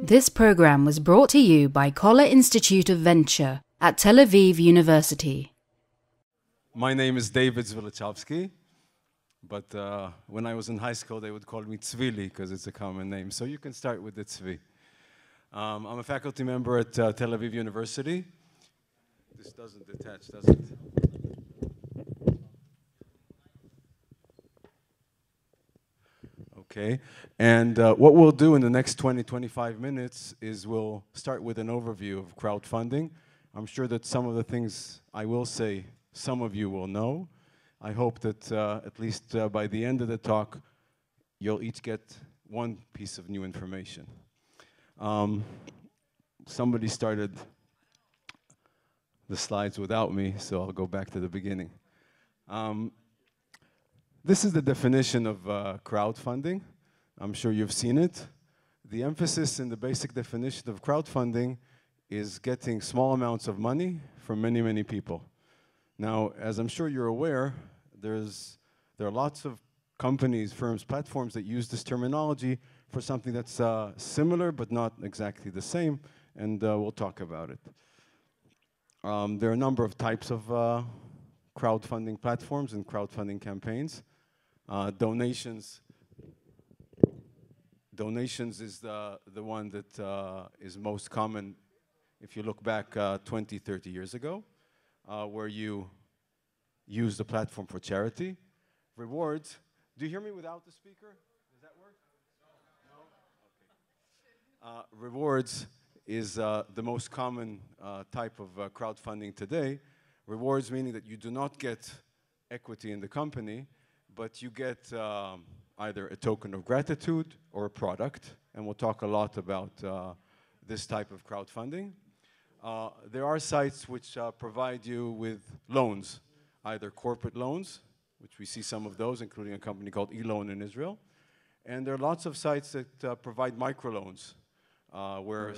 This program was brought to you by Koller Institute of Venture at Tel Aviv University. My name is David Zvilichovsky, but when I was in high school, they would call me Zvili because it's a common name. So you can start with the Zvi. I'm a faculty member at Tel Aviv University. This doesn't detach, does it? Okay, and what we'll do in the next 20-25 minutes is we'll start with an overview of crowdfunding. I'm sure that some of the things I will say, some of you will know. I hope that at least by the end of the talk, you'll each get one piece of new information. Somebody started the slides without me, so I'll go back to the beginning. This is the definition of crowdfunding. I'm sure you've seen it. The emphasis in the basic definition of crowdfunding is getting small amounts of money from many, many people. Now, as I'm sure you're aware, there are lots of companies, firms, platforms that use this terminology for something that's similar but not exactly the same, and we'll talk about it. There are a number of types of crowdfunding platforms and crowdfunding campaigns. Donations is the one that is most common if you look back 20, 30 years ago, where you use the platform for charity. Rewards, do you hear me without the speaker? Does that work? No? Okay. Rewards is the most common type of crowdfunding today. Rewards meaning that you do not get equity in the company, but you get either a token of gratitude or a product, and we'll talk a lot about this type of crowdfunding. There are sites which provide you with loans, either corporate loans, which we see some of those, including a company called eLoan in Israel, and there are lots of sites that provide microloans, where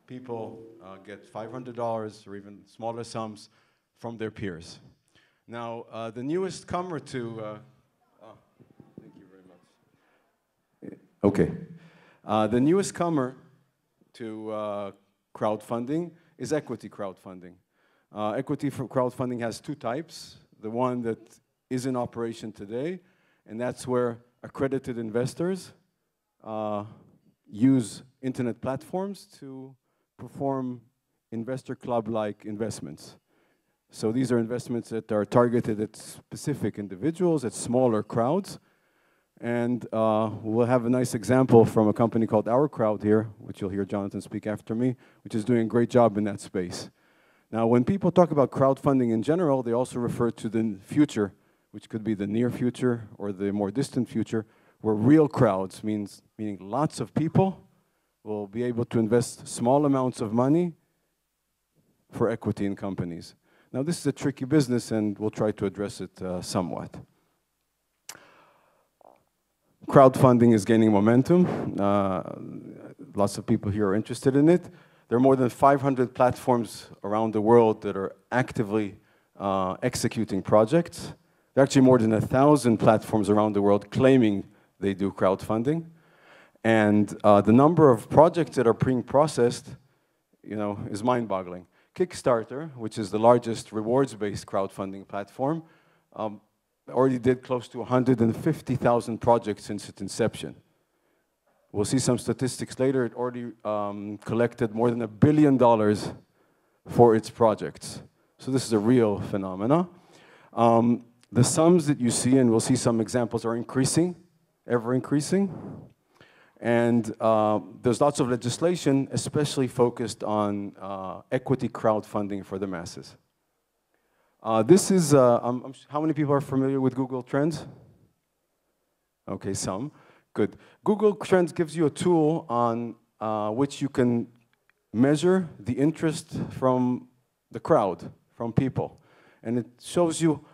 people get $500 or even smaller sums from their peers. Now, the newest comer to thank you very much. Okay. The newest comer to crowdfunding is equity crowdfunding. Equity for crowdfunding has two types. The one that is in operation today, and that's where accredited investors use internet platforms to perform investor club-like investments. So these are investments that are targeted at specific individuals, at smaller crowds. And we'll have a nice example from a company called Our Crowd here, which you'll hear Jonathan speak after me, which is doing a great job in that space. Now, when people talk about crowdfunding in general, they also refer to the future, which could be the near future or the more distant future, where real crowds, meaning lots of people, will be able to invest small amounts of money for equity in companies. Now, this is a tricky business, and we'll try to address it somewhat. Crowdfunding is gaining momentum. Lots of people here are interested in it. There are more than 500 platforms around the world that are actively executing projects. There are actually more than 1,000 platforms around the world claiming they do crowdfunding. And the number of projects that are being processed, is mind-boggling. Kickstarter, which is the largest rewards-based crowdfunding platform, already did close to 150,000 projects since its inception. We'll see some statistics later. It already collected more than $1 billion for its projects. So this is a real phenomena. The sums that you see, and we'll see some examples, are increasing, ever increasing. And there's lots of legislation, especially focused on equity crowdfunding for the masses. This is, how many people are familiar with Google Trends? Okay, some. Good. Google Trends gives you a tool on which you can measure the interest from the crowd, from people. And it shows you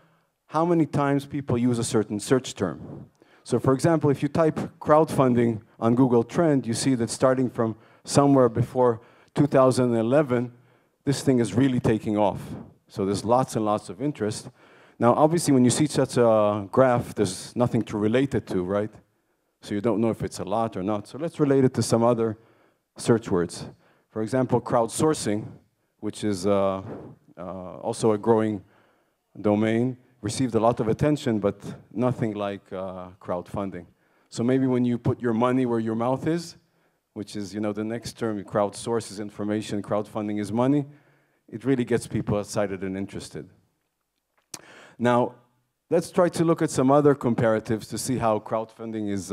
how many times people use a certain search term. So for example, if you type crowdfunding on Google Trend, you see that starting from somewhere before 2011, this thing is really taking off. So there's lots and lots of interest. Now, obviously, when you see such a graph, there's nothing to relate it to, right? So you don't know if it's a lot or not. So let's relate it to some other search words. For example, crowdsourcing, which is also a growing domain, received a lot of attention, but nothing like crowdfunding. So maybe when you put your money where your mouth is, which is, you know, the next term, crowdsource is information, crowdfunding is money, it really gets people excited and interested. Now, let's try to look at some other comparatives to see how crowdfunding is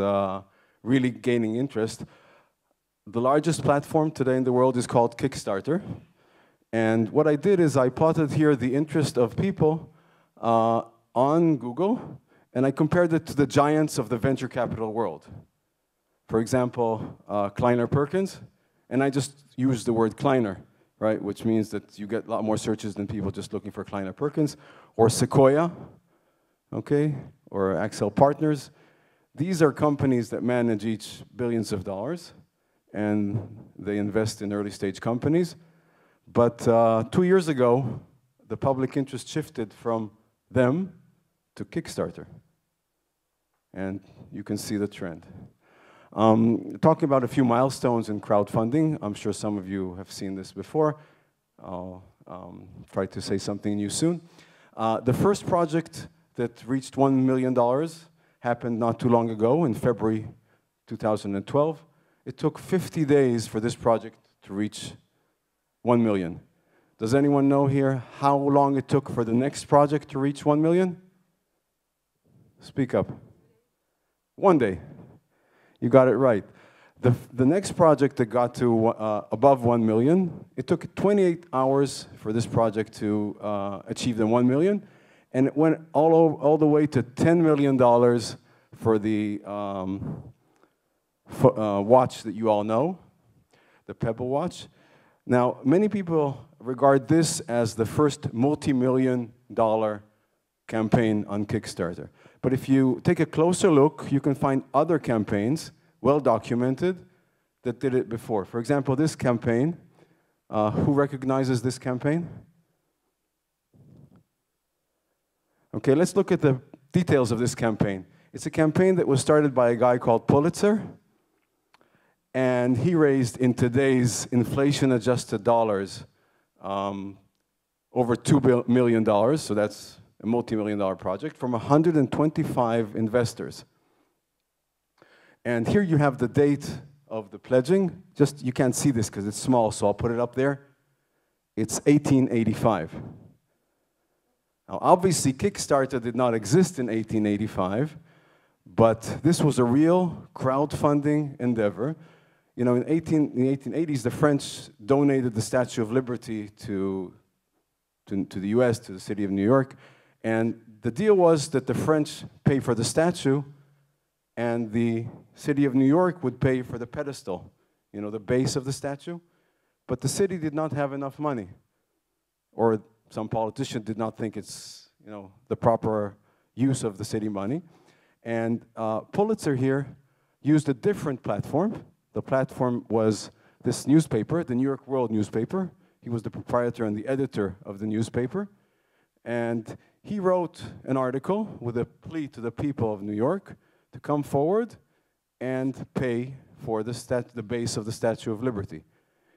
really gaining interest. The largest platform today in the world is called Kickstarter. And what I did is I plotted here the interest of people on Google, and I compared it to the giants of the venture capital world. For example, Kleiner Perkins, and I just used the word Kleiner, right, which means that you get a lot more searches than people just looking for Kleiner Perkins, or Sequoia, okay, or Accel Partners. These are companies that manage each billions of dollars, and they invest in early stage companies. But 2 years ago, the public interest shifted from them to Kickstarter. And you can see the trend. Talking about a few milestones in crowdfunding, I'm sure some of you have seen this before. I'll try to say something new soon. The first project that reached $1 million happened not too long ago in February 2012. It took 50 days for this project to reach 1 million. Does anyone know here how long it took for the next project to reach 1 million? Speak up. 1 day. You got it right. The next project that got to above 1 million, it took 28 hours for this project to achieve the 1 million, and it went all the way to $10 million for the watch that you all know, the Pebble watch. Now, many people regard this as the first multi-million-dollar campaign on Kickstarter. But if you take a closer look, you can find other campaigns, well documented, that did it before. For example, this campaign, who recognizes this campaign? Okay, let's look at the details of this campaign. It's a campaign that was started by a guy called Pulitzer, and he raised, in today's inflation-adjusted dollars, over $2 million, so that's a multi-million-dollar project, from 125 investors. And here you have the date of the pledging. Just, you can't see this because it's small, so I'll put it up there. It's 1885. Now, obviously, Kickstarter did not exist in 1885, but this was a real crowdfunding endeavor. You know, in the 1880s, the French donated the Statue of Liberty to the US, to the city of New York. And the deal was that the French pay for the statue, and the city of New York would pay for the pedestal, you know, the base of the statue. But the city did not have enough money, or some politician did not think it's, you know, the proper use of the city money. And Pulitzer here used a different platform. The platform was this newspaper, the New York World newspaper. He was the proprietor and the editor of the newspaper. And he wrote an article with a plea to the people of New York to come forward and pay for the base of the Statue of Liberty.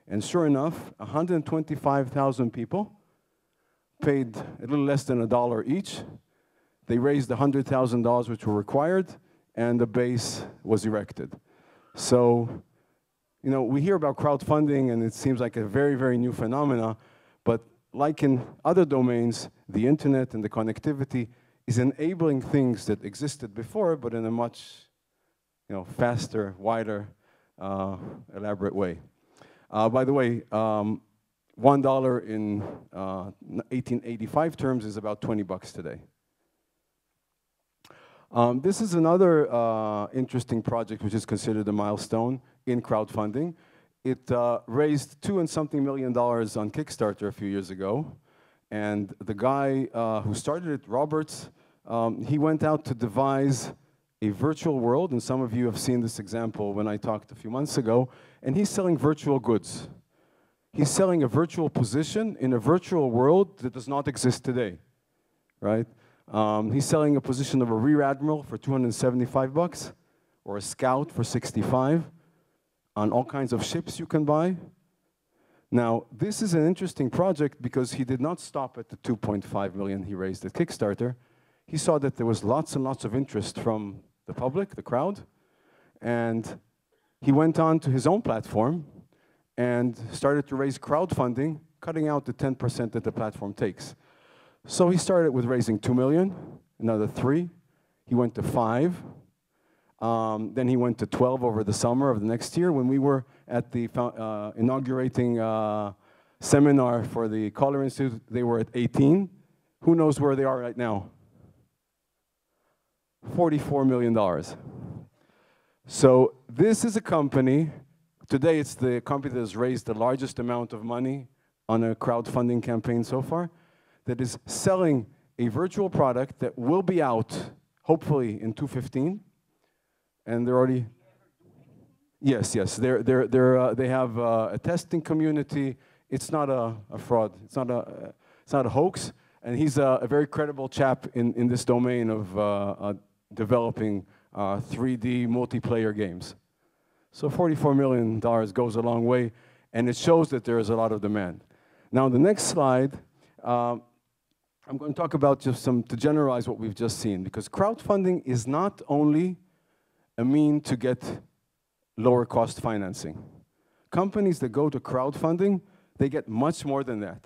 And sure enough, 125,000 people paid a little less than $1 each. They raised $100,000, which were required, and the base was erected. So, you know, we hear about crowdfunding, and it seems like a very, very new phenomena, but like in other domains, the internet and the connectivity is enabling things that existed before, but in a much, you know, faster, wider, elaborate way. By the way, $1 in 1885 terms is about 20 bucks today. This is another interesting project which is considered a milestone in crowdfunding. It raised $2 and something million on Kickstarter a few years ago. And the guy who started it, Roberts, he went out to devise a virtual world, and some of you have seen this example when I talked a few months ago, and he's selling virtual goods. He's selling a virtual position in a virtual world that does not exist today, right? He's selling a position of a rear admiral for 275 bucks, or a scout for 65. on all kinds of ships you can buy. Now, this is an interesting project because he did not stop at the 2.5 million he raised at Kickstarter. He saw that there was lots and lots of interest from the public, the crowd, and he went on to his own platform and started to raise crowdfunding, cutting out the 10% that the platform takes. So he started with raising 2 million, another 3, he went to 5, then he went to 12 over the summer of the next year. When we were at the inaugurating seminar for the Caller Institute, they were at 18. Who knows where they are right now? $44 million. So this is a company, today it's the company that has raised the largest amount of money on a crowdfunding campaign so far, that is selling a virtual product that will be out, hopefully in 2015. And they're already, yes, they have a testing community. It's not a fraud. It's not a hoax. And he's a very credible chap in this domain of developing 3D multiplayer games. So $44 million goes a long way, and it shows that there is a lot of demand. Now, the next slide, I'm going to talk about just to generalize what we've just seen, because crowdfunding is not only a mean to get lower cost financing. Companies that go to crowdfunding, they get much more than that.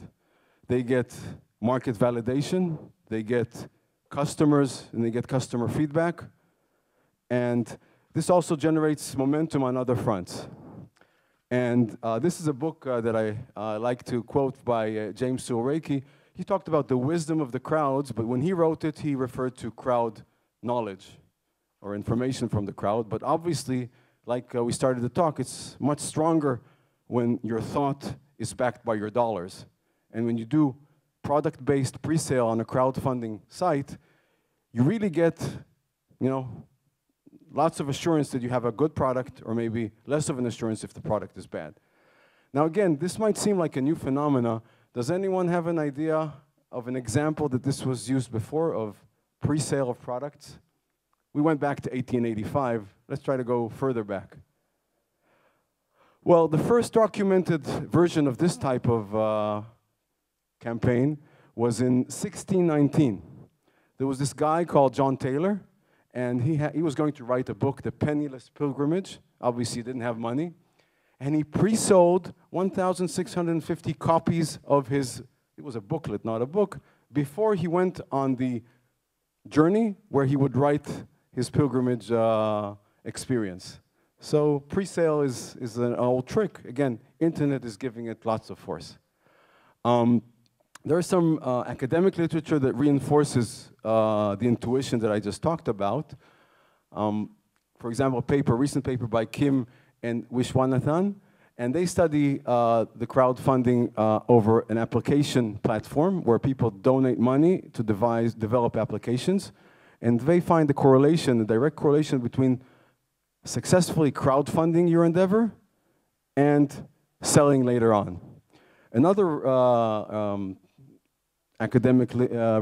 They get market validation, they get customers, and they get customer feedback. And this also generates momentum on other fronts. And this is a book that I like to quote by James Surowiecki. He talked about the wisdom of the crowds, but when he wrote it, he referred to crowd knowledge or information from the crowd. But obviously, like we started to talk, it's much stronger when your thought is backed by your dollars. And when you do product-based pre-sale on a crowdfunding site, you really get, lots of assurance that you have a good product, or maybe less of an assurance if the product is bad. Now again, this might seem like a new phenomena. Does anyone have an idea of an example that this was used before of pre-sale of products? We went back to 1885. Let's try to go further back. Well, the first documented version of this type of campaign was in 1619. There was this guy called John Taylor, and he was going to write a book, The Penniless Pilgrimage. Obviously, he didn't have money. And he pre-sold 1,650 copies of his, it was a booklet, not a book, before he went on the journey where he would write his pilgrimage experience. So pre-sale is an old trick. Again, internet is giving it lots of force. There is some academic literature that reinforces the intuition that I just talked about. For example, a recent paper by Kim and Vishwanathan, and they study the crowdfunding over an application platform where people donate money to develop applications, and they find the correlation, the direct correlation between successfully crowdfunding your endeavor and selling later on. Another academic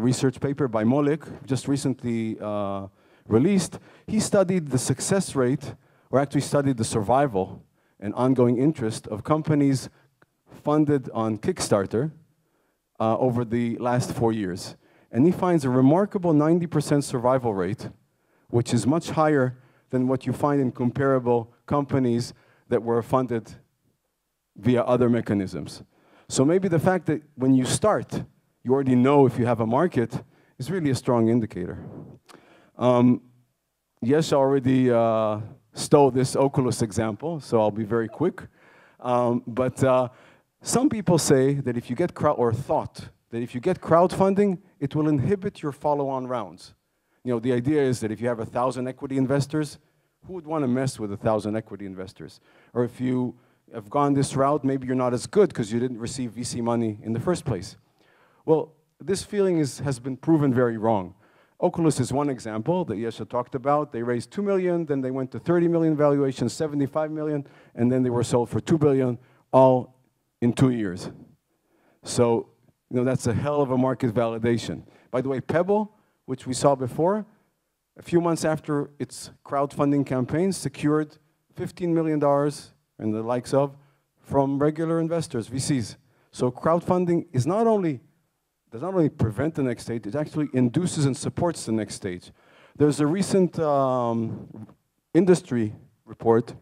research paper by Molik, just recently released, he studied the success rate, or actually studied the survival and ongoing interest of companies funded on Kickstarter over the last 4 years. And he finds a remarkable 90% survival rate, which is much higher than what you find in comparable companies that were funded via other mechanisms. So maybe the fact that when you start, you already know if you have a market is really a strong indicator. Yes, I already stole this Oculus example, so I'll be very quick. But some people say that if you get that if you get crowdfunding, it will inhibit your follow-on rounds. The idea is that if you have 1,000 equity investors, who would want to mess with 1,000 equity investors? Or if you have gone this route, maybe you're not as good because you didn't receive VC money in the first place. Well, this feeling has been proven very wrong. Oculus is one example that Yesha talked about. They raised 2 million, then they went to 30 million valuation, 75 million, and then they were sold for 2 billion, all in 2 years. So, that's a hell of a market validation. By the way, Pebble, which we saw before, a few months after its crowdfunding campaign, secured $15 million and the likes of from regular investors, VCs. So crowdfunding is does not only prevent the next stage, it actually induces and supports the next stage. There's a recent industry report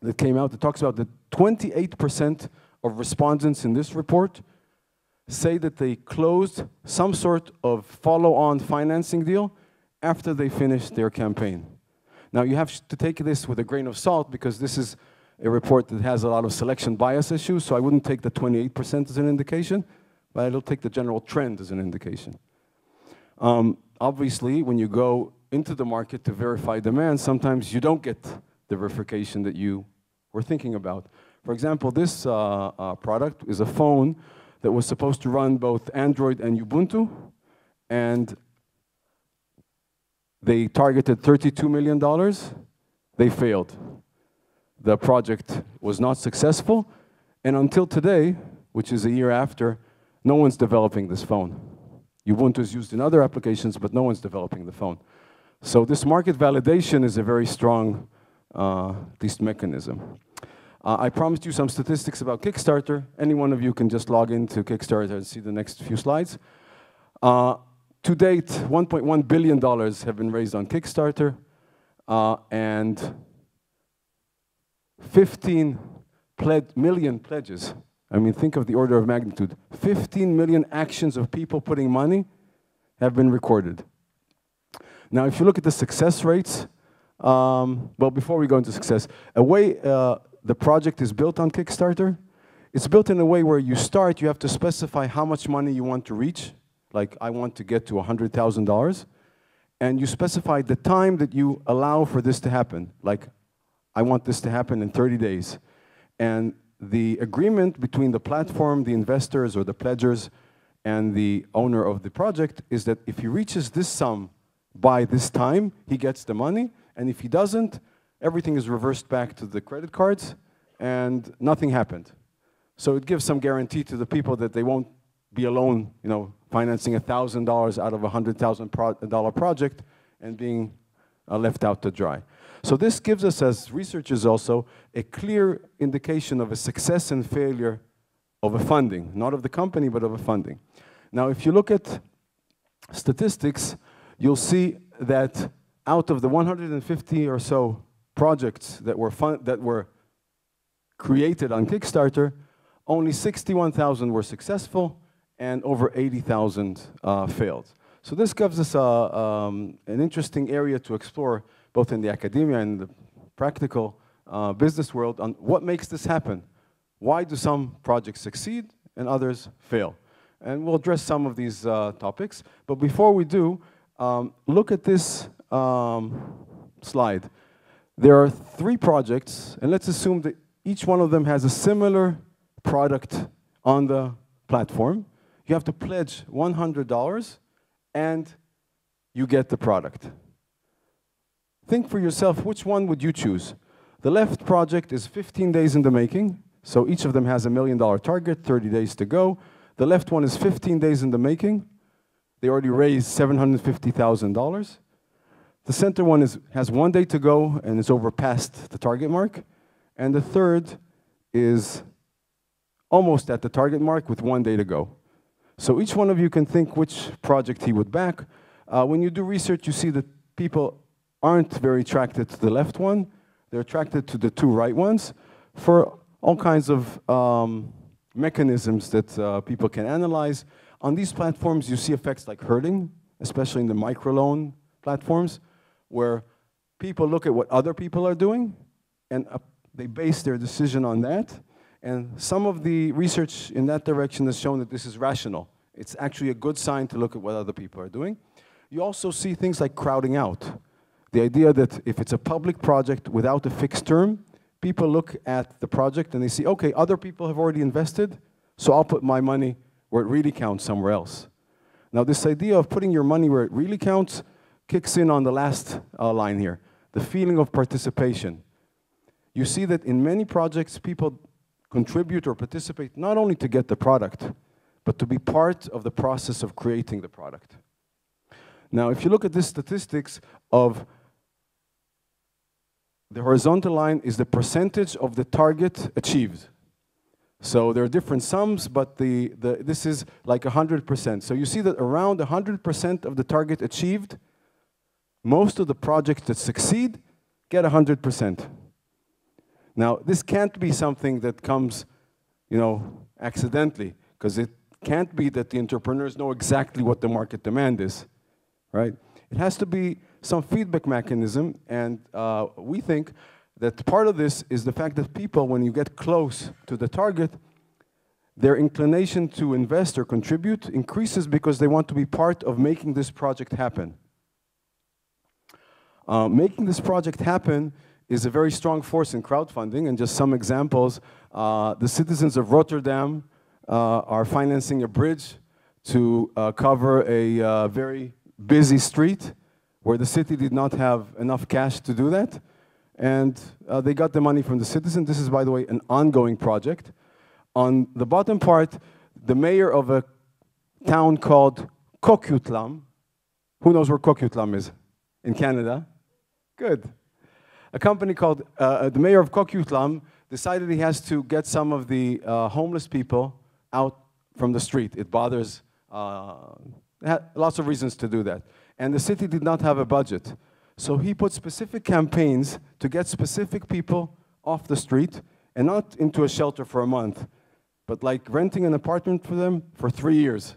that came out that talks about that 28% of respondents in this report say that they closed some sort of follow-on financing deal after they finished their campaign. Now, you have to take this with a grain of salt because this is a report that has a lot of selection bias issues, so I wouldn't take the 28% as an indication, but I'll take the general trend as an indication. Obviously, when you go into the market to verify demand, sometimes you don't get the verification that you were thinking about. For example, this product is a phone that was supposed to run both Android and Ubuntu, and they targeted $32 million. They failed. The project was not successful, and until today, which is a year after, no one's developing this phone. Ubuntu is used in other applications, but no one's developing the phone. So this market validation is a very strong, at least mechanism. I promised you some statistics about Kickstarter. Any one of you can just log into Kickstarter and see the next few slides. To date, $1.1 billion have been raised on Kickstarter, and 15 million pledges. I mean, think of the order of magnitude. 15 million actions of people putting money have been recorded. Now, if you look at the success rates, well, before we go into success, a way the project is built on Kickstarter, it's built in a way where you start, you have to specify how much money you want to reach. Like, I want to get to $100,000. And you specify the time that you allow for this to happen. Like, I want this to happen in 30 days. And the agreement between the platform, the investors or the pledgers, and the owner of the project is that if he reaches this sum by this time, he gets the money. And if he doesn't, everything is reversed back to the credit cards, and nothing happened. So it gives some guarantee to the people that they won't be alone, you know, financing $1,000 out of a $100,000 project and being left out to dry. So this gives us, as researchers also, a clear indication of a success and failure of a funding, not of the company, but of a funding. Now, if you look at statistics, you'll see that out of the 150 or so projects that were created on Kickstarter, only 61,000 were successful, and over 80,000 failed. So this gives us an interesting area to explore, both in the academia and the practical business world, on what makes this happen. Why do some projects succeed and others fail? And we'll address some of these topics. But before we do, look at this slide. There are 3 projects, and let's assume that each one of them has a similar product on the platform. You have to pledge $100, and you get the product. Think for yourself, which one would you choose? The left project is 15 days in the making, so each of them has $1 million target, 30 days to go. The left one is 15 days in the making. They already raised $750,000. The center one has 1 day to go and is over past the target mark. And the third is almost at the target mark with 1 day to go. So each one of you can think which project he would back. When you do research, you see that people aren't very attracted to the left one. They're attracted to the 2 right ones for all kinds of mechanisms that people can analyze. On these platforms, you see effects like herding, especially in the microloan platforms, where people look at what other people are doing, and they base their decision on that. And some of the research in that direction has shown that this is rational. It's actually a good sign to look at what other people are doing. You also see things like crowding out. The idea that if it's a public project without a fixed term, people look at the project and they see, okay, other people have already invested, so I'll put my money where it really counts somewhere else. Now, this idea of putting your money where it really counts kicks in on the last line here, the feeling of participation. You see that in many projects, people contribute or participate not only to get the product, but to be part of the process of creating the product. Now, if you look at the statistics of the horizontal line is the percentage of the target achieved. So there are different sums, but this is like 100%. So you see that around 100% of the target achieved, most of the projects that succeed get 100%. Now, this can't be something that comes, accidentally, because it can't be that the entrepreneurs know exactly what the market demand is, right? It has to be some feedback mechanism, and we think that part of this is the fact that people, when you get close to the target, their inclination to invest or contribute increases because they want to be part of making this project happen. Making this project happen is a very strong force in crowdfunding, and just some examples. The citizens of Rotterdam are financing a bridge to cover a very busy street where the city did not have enough cash to do that, and they got the money from the citizen. This is, by the way, an ongoing project. On the bottom part, the mayor of a town called Coquitlam. Who knows where Coquitlam is? In Canada? Good. A company called, the mayor of Coquitlam decided he has to get some of the homeless people out from the street. It bothers, lots of reasons to do that. And the city did not have a budget. So he put specific campaigns to get specific people off the street and not into a shelter for a month, but like renting an apartment for them for 3 years.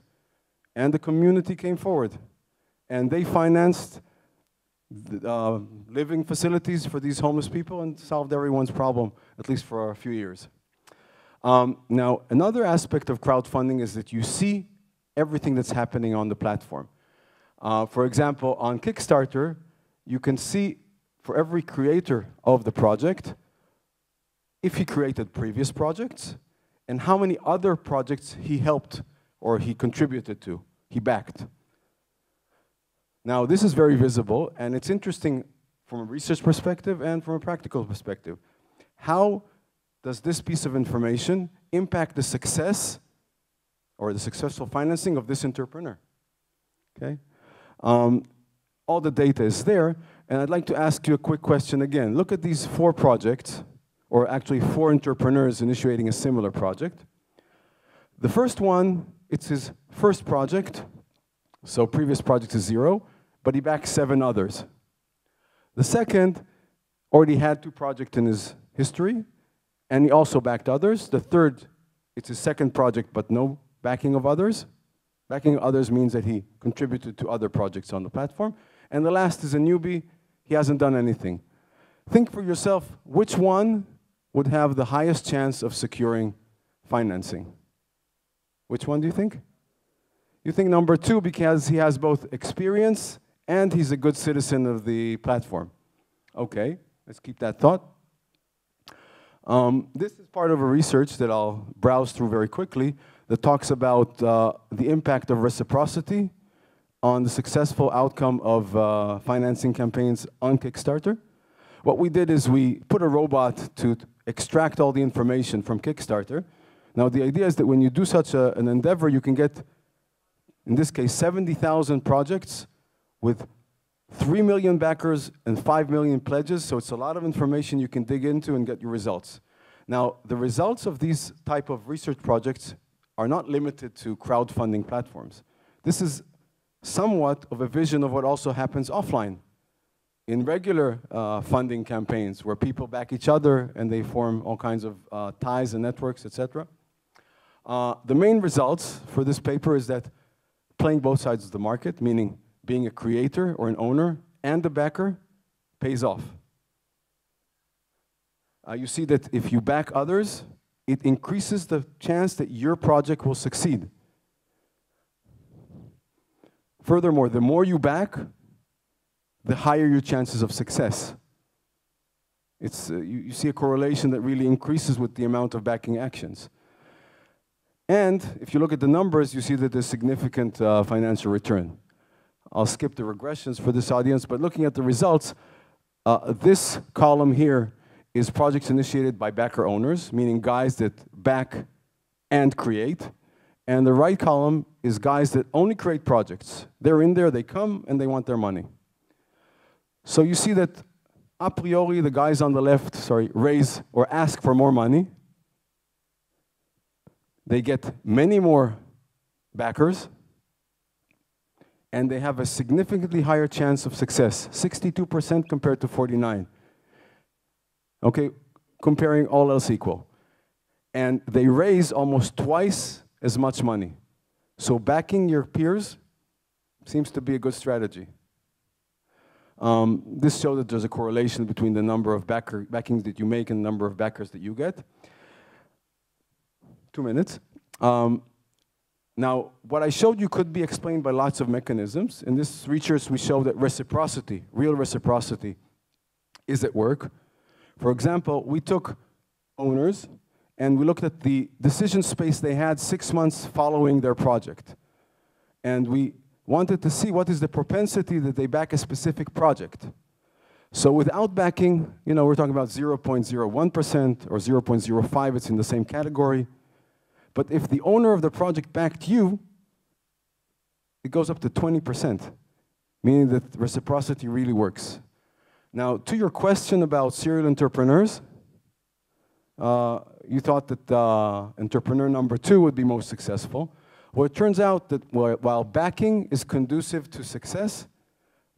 And the community came forward. And they financed living facilities for these homeless people and solved everyone's problem, at least for a few years. Now, another aspect of crowdfunding is that you see everything that's happening on the platform. For example, on Kickstarter, you can see for every creator of the project, if he created previous projects, and how many other projects he helped or he contributed to, he backed. Now, this is very visible, and it's interesting from a research perspective and from a practical perspective. How does this piece of information impact the success or the successful financing of this entrepreneur? Okay? All the data is there, and I'd like to ask you a quick question again. Look at these 4 projects, or actually 4 entrepreneurs initiating a similar project. The first one, it's his first project, so previous project is 0, but he backed 7 others. The second already had 2 projects in his history, and he also backed others. The third, it's his second project, but no backing of others. Backing of others means that he contributed to other projects on the platform. And the last is a newbie. He hasn't done anything. Think for yourself, which one would have the highest chance of securing financing? Which one do you think? You think number 2 because he has both experience and he's a good citizen of the platform. Okay, let's keep that thought. This is part of a research that I'll browse through very quickly that talks about the impact of reciprocity on the successful outcome of financing campaigns on Kickstarter. What we did is we put a robot to extract all the information from Kickstarter. Now, the idea is that when you do such an endeavor, you can get, in this case, 70,000 projects with 3 million backers and 5 million pledges, so it's a lot of information you can dig into and get your results. Now, the results of these type of research projects are not limited to crowdfunding platforms. This is somewhat of a vision of what also happens offline in regular funding campaigns where people back each other and they form all kinds of ties and networks, etc. The main results for this paper is that playing both sides of the market, meaning being a creator or an owner and a backer, pays off. You see that if you back others, it increases the chance that your project will succeed. Furthermore, the more you back, the higher your chances of success. It's, you see a correlation that really increases with the amount of backing actions. And if you look at the numbers, you see that there's significant financial return. I'll skip the regressions for this audience, but looking at the results, this column here is projects initiated by backer owners, meaning guys that back and create. And the right column is guys that only create projects. They're in there, they come, and they want their money. So you see that a priori, the guys on the left, raise or ask for more money. They get many more backers, and they have a significantly higher chance of success, 62% compared to 49%. Okay, comparing all else equal. And they raise almost twice as much money. So backing your peers seems to be a good strategy. This shows that there's a correlation between the number of backings that you make and the number of backers that you get. 2 minutes. Now, what I showed you could be explained by lots of mechanisms. In this research, we show that reciprocity, real reciprocity, is at work. For example, we took owners and we looked at the decision space they had 6 months following their project. And we wanted to see what is the propensity that they back a specific project. So without backing, you know, we're talking about 0.01% or 0.05, it's in the same category. But if the owner of the project backed you, it goes up to 20%, meaning that reciprocity really works. Now, to your question about serial entrepreneurs, you thought that entrepreneur number 2 would be most successful. Well, it turns out that while backing is conducive to success,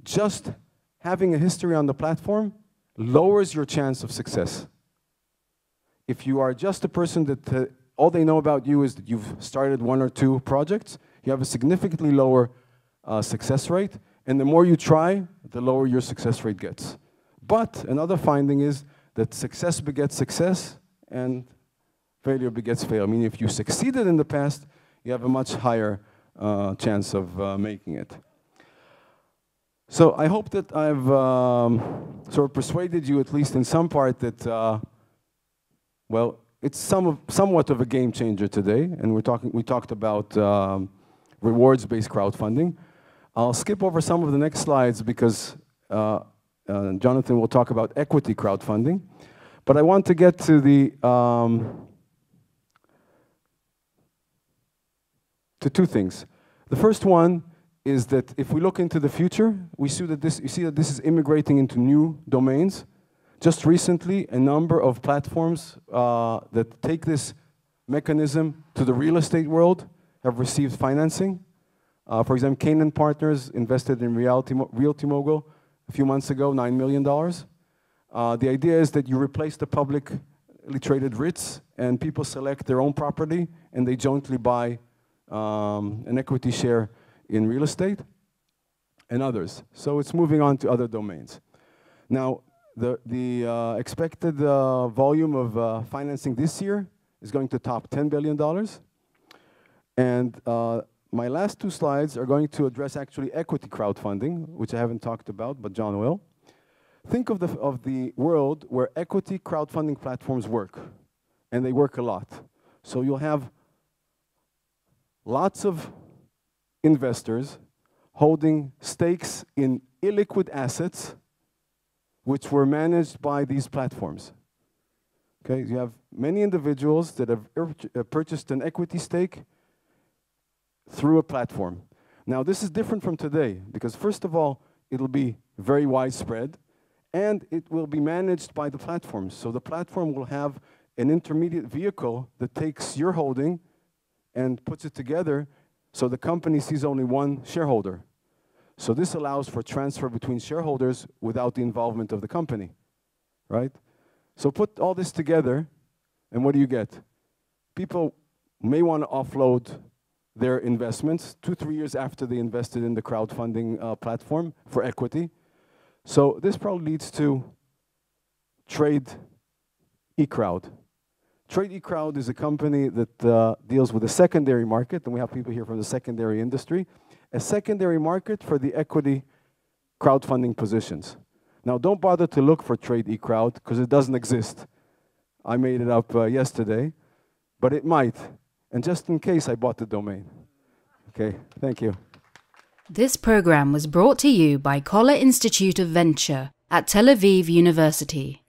just having a history on the platform lowers your chance of success. If you are just a person that all they know about you is that you've started 1 or 2 projects, you have a significantly lower success rate, and the more you try, the lower your success rate gets. But another finding is that success begets success, and failure begets failure. I mean, if you succeeded in the past, you have a much higher chance of making it. So I hope that I've sort of persuaded you, at least in some part, that, well, it's somewhat of a game changer today, and we talked about rewards-based crowdfunding. I'll skip over some of the next slides because Jonathan will talk about equity crowdfunding. But I want to get to the to 2 things. The first one is that if we look into the future, you see that this is immigrating into new domains. Just recently, a number of platforms that take this mechanism to the real estate world have received financing. For example, Canaan Partners invested in Realty Mogul a few months ago, $9 million. The idea is that you replace the publicly traded REITs, and people select their own property, and they jointly buy an equity share in real estate and others. So it's moving on to other domains. Now, the expected volume of financing this year is going to top $10 billion. And my last 2 slides are going to address actually equity crowdfunding, which I haven't talked about, but John will. Think of the world where equity crowdfunding platforms work, and they work a lot. So you'll have lots of investors holding stakes in illiquid assets which were managed by these platforms. Okay, you have many individuals that have purchased an equity stake through a platform. Now, this is different from today because, first of all, it'll be very widespread, and it will be managed by the platforms. So the platform will have an intermediate vehicle that takes your holding and puts it together so the company sees only one shareholder. So this allows for transfer between shareholders without the involvement of the company, right? So put all this together, and what do you get? People may want to offload their investments 2-3 years after they invested in the crowdfunding platform for equity. So this probably leads to Trade eCrowd. Trade eCrowd is a company that deals with the secondary market, and we have people here from the secondary industry, a secondary market for the equity crowdfunding positions. Now, don't bother to look for Trade eCrowd because it doesn't exist. I made it up yesterday, but it might. And just in case, I bought the domain. Okay, thank you. This program was brought to you by Koller Institute of Venture at Tel Aviv University.